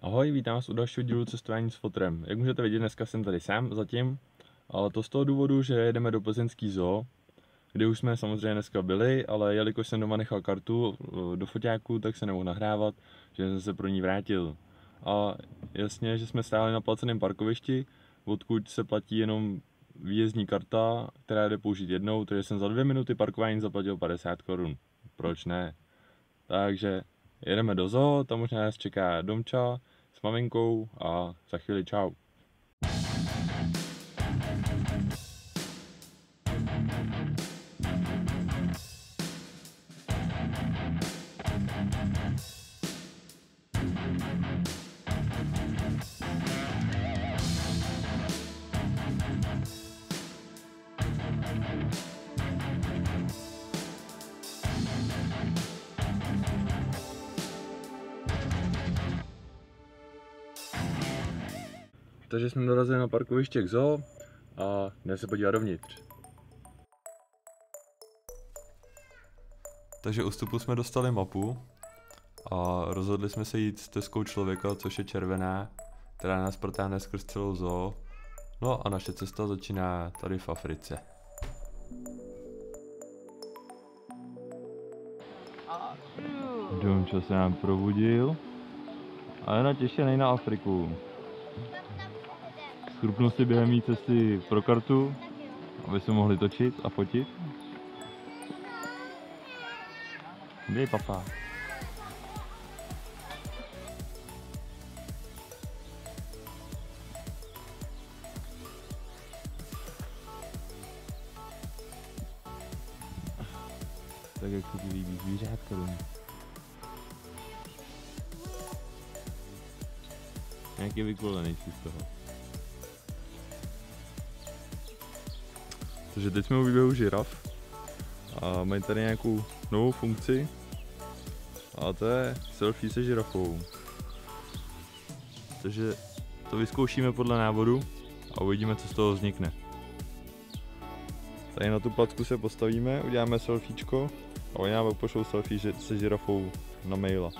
Ahoj, vítám vás u dalšího dílu cestování s fotrem. Jak můžete vidět, dneska jsem tady sám zatím, ale to z toho důvodu, že jedeme do plzeňský zoo, kde už jsme samozřejmě dneska byli, ale jelikož jsem doma nechal kartu do foťáku, tak se nemohl nahrávat, že jsem se pro ní vrátil. A jasně, že jsme stáli na placeném parkovišti, odkud se platí jenom výjezdní karta, která jde použít jednou, takže jsem za 2 minuty parkování zaplatil 50 korun. Proč ne? Takže jedeme do zoo, tam už nás čeká Domča s maminkou a za chvíli čau. Takže jsme dorazili na parkoviště k zoo a jdeme se podívat dovnitř. Takže u vstupu jsme dostali mapu a rozhodli jsme se jít stezkou člověka, což je červená, která nás protáhne skrz celou zoo. No a naše cesta začíná tady v Africe. Domčo se nám probudil a je natěšený na Afriku. Schrupnul si během mý cesty pro kartu, aby se mohli točit a fotit. Dej papa. Tak jak se ti líbí zvířátka domů. Nějaký vykolený si z toho. Takže teď jsme u výběhu žiraf a mají tady nějakou novou funkci a to je selfie se žirafou. Takže to vyzkoušíme podle návodu a uvidíme, co z toho vznikne. Tady na tu placku se postavíme, uděláme selfiečko a oni nám pošlou selfie se žirafou na maila.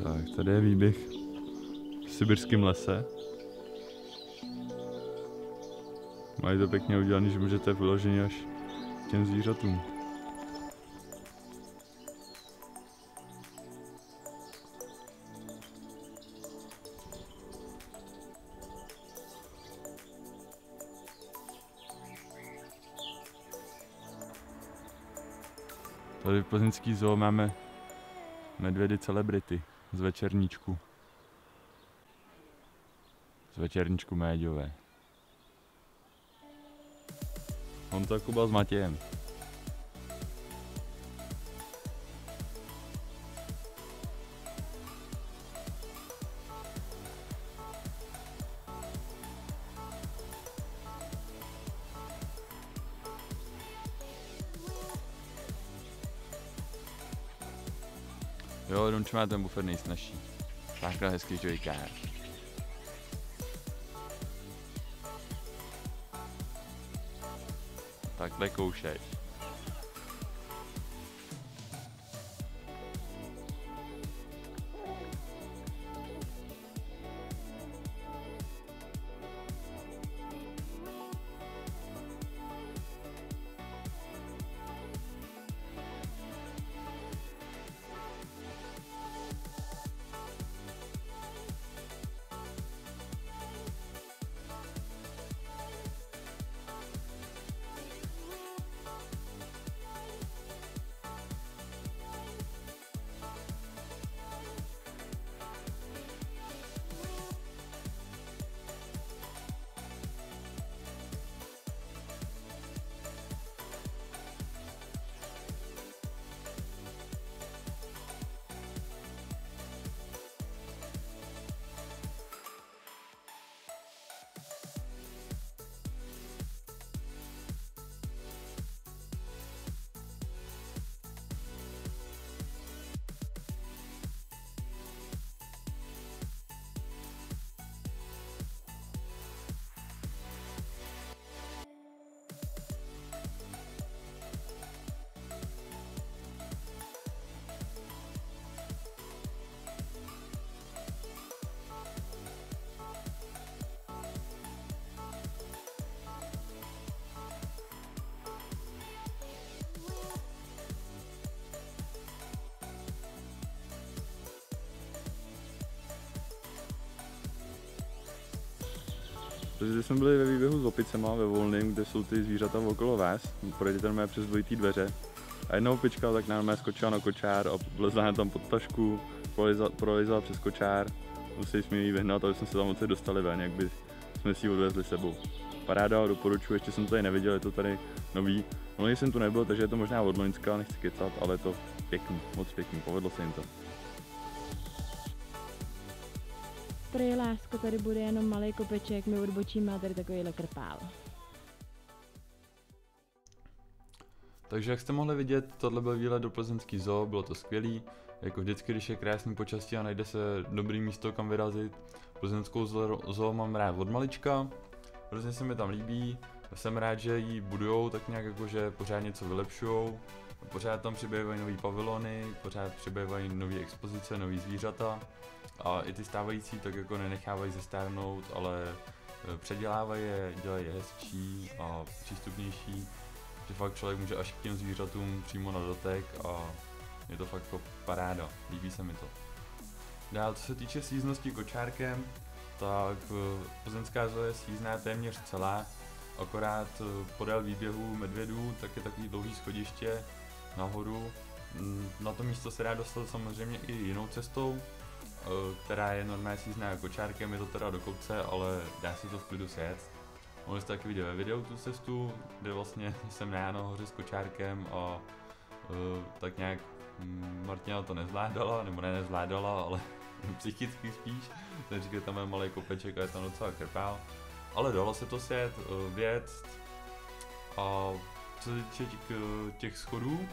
Tak, tady je výběh v sibirském lese. Mají to pěkně udělané, že můžete vyloženě až k těm zvířatům. Tady v plzeňský zoo máme medvědy celebrity z Večerníčku. Z Večerníčku Méďové. Honza, Kuba s Matějem. Jo, Domčo má ten bufet nejsnažší. Takhle hezký žojkár. Takhle koušej. protože jsme byli ve výběhu s opicema ve Volném, kde jsou ty zvířata okolo vás, projdete normálně přes dvojitý dveře. A jedna opička tak nám skočila na kočár a vlezla tam pod tašku, prolezla přes kočár, museli jsme ji vyhnat, aby jsme se tam odsaď dostali ven, jak by jsme si ji odvezli sebou. Paráda, doporučuji, ještě jsem to tady neviděl, je to tady nový. No, jsem tu nebyl, takže je to možná od loňska, nechci kecat, ale je to pěkný, moc pěkný, povedlo se jim to. Prý lásko, tady bude jenom malý kopeček, my odbočíme a tady takovýhle krpál. Takže jak jste mohli vidět, tohle byl výlet do plzeňský zoo, bylo to skvělý. Jako vždycky, když je krásný počasí a najde se dobrý místo, kam vyrazit. Plzeňskou zoo mám rád od malička, hrozně se mi tam líbí. Jsem rád, že ji budujou tak nějak jakože pořád něco vylepšujou. Pořád tam přibývají nový pavilony, pořád přibývají nové expozice, nový zvířata. A i ty stávající tak jako nenechávají zestárnout, ale předělávají je, dělají je hezčí a přístupnější. Že fakt člověk může až k těm zvířatům přímo na dotek a je to fakt jako paráda, líbí se mi to. Dál, co se týče sjízdnosti kočárkem, tak plzeňská zoo je sjízdná téměř celá, akorát podél výběhu medvědů, tak je takový dlouhý schodiště nahoru. Na to místo se dá dostat samozřejmě i jinou cestou, která je normálně sjízdná kočárkem, je to teda do kopce, ale dá si to v klidu sjet. Mohli jste taky vidět ve videu tu cestu, kde vlastně jsem já nahoře s kočárkem a tak nějak Martina to nezvládala, nebo ne nezvládala, ale psychicky spíš. Ten říkal, tam je malý kopeček a je tam docela krpál. Ale dalo se to sjet, vjet. A co se týče těch schodů,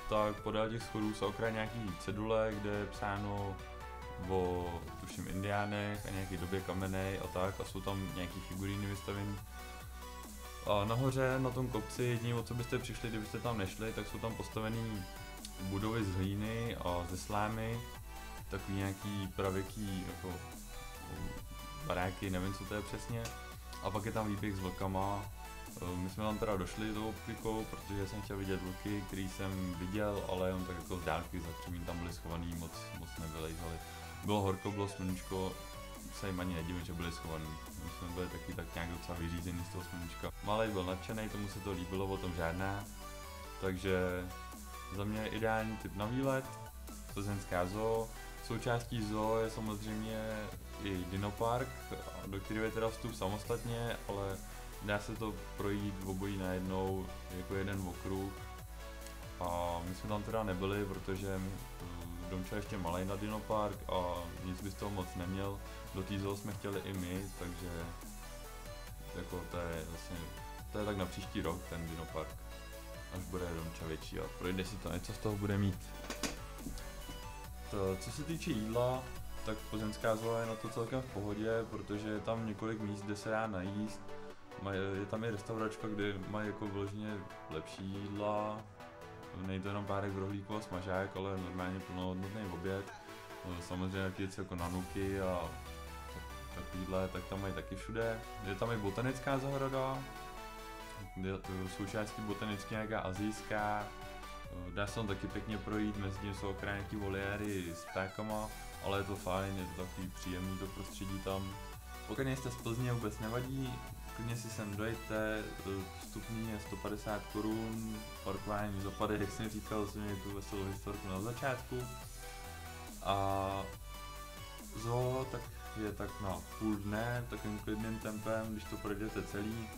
tak podél těch schodů jsou okraj nějaký cedule, kde je psáno o tuším indiánech a nějaký době kamenej a tak, a jsou tam nějaký figuríny vystavený. A nahoře na tom kopci jediné, o co byste přišli, kdybyste tam nešli, tak jsou tam postavený budovy z hlíny a ze slámy, takový nějaký pravěký jako baráky, nevím co to je přesně. A pak je tam výběh s vlkama. My jsme tam teda došli tou optikou, protože jsem chtěl vidět vlky, který jsem viděl, ale on tak jako z dálky za křemín tam byli schovaný, moc nevylejzali. Bylo horko, bylo sluníčko, se jim ani nedivím, že byli schovaný. My jsme byli taky tak nějak docela vyřízený z toho sluníčka. Malej byl nadšený, tomu se to líbilo, o tom žádná. Takže za mě je ideální typ na výlet, plzeňská zoo. Součástí zoo je samozřejmě i dinopark, do kterého je teda vstup samostatně, ale dá se to projít obojí najednou jako jeden okruh. A my jsme tam teda nebyli, protože Domča ještě malej na dinopark a nic by z toho moc neměl. Do té zoo jsme chtěli i my, takže jako to je tak na příští rok ten dinopark, až bude Domča větší a projde si to, něco z toho bude mít. To, co se týče jídla, tak plzeňská zoo je na to celkem v pohodě, protože je tam několik míst, kde se dá najíst. Je tam i restauračka, kde mají jako vyloženě lepší jídla. Není to jenom párek rohlíků a smažák, ale normálně plnohodnotný oběd. Samozřejmě taky věci jako nanuky a takovýhle, tak tam mají taky všude. Je tam i botanická zahrada, kde součástí botanicky nějaká asijská. Dá se tam taky pěkně projít, mezi tím jsou okraj nějaký voliéry s ptákama, ale je to fajn, je to takový příjemný to prostředí tam. Pokud nejste z Plzně, vůbec nevadí, klidně si sem dojďte, vstupní je 150 korun, parkování zapady, jak jsem říkal, jsem měl tu veselou historku na začátku. A zoo tak je tak na půl dne, takovým klidným tempem, když to projdete celý.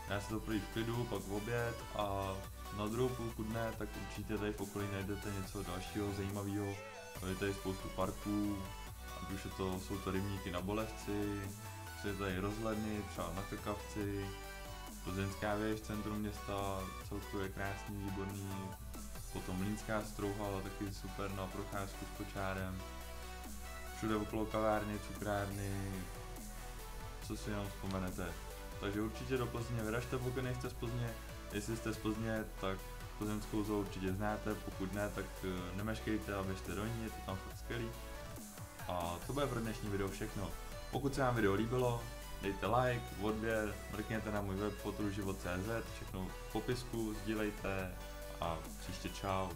Dá se to projít v klidu, pak v oběd a na druhou půlku dne tak určitě tady v okolí najdete něco dalšího zajímavého. Je tady spoustu parků, ať už jsou to rybníky na Bolevci, jsou tady rozhledny, třeba na Krkavci, Plzeňská věž, centrum města, celkově krásný, výborný, potom Mlýnská strouha, ale taky super na procházku s kočárem. Všude okolo kavárny, cukrárny, co si jenom vzpomenete. Takže určitě do Plzně vyražte, pokud nejste z Plzně. Jestli jste z Plzně, tak plzeňskou zoo určitě znáte, pokud ne, tak nemeškejte a běžte do ní, je to tam fakt skvělý. A to bude pro dnešní video všechno. Pokud se vám video líbilo, dejte like, odběr, mrkněte na můj web fotoživot.cz, všechno v popisku, sdílejte a příště čau.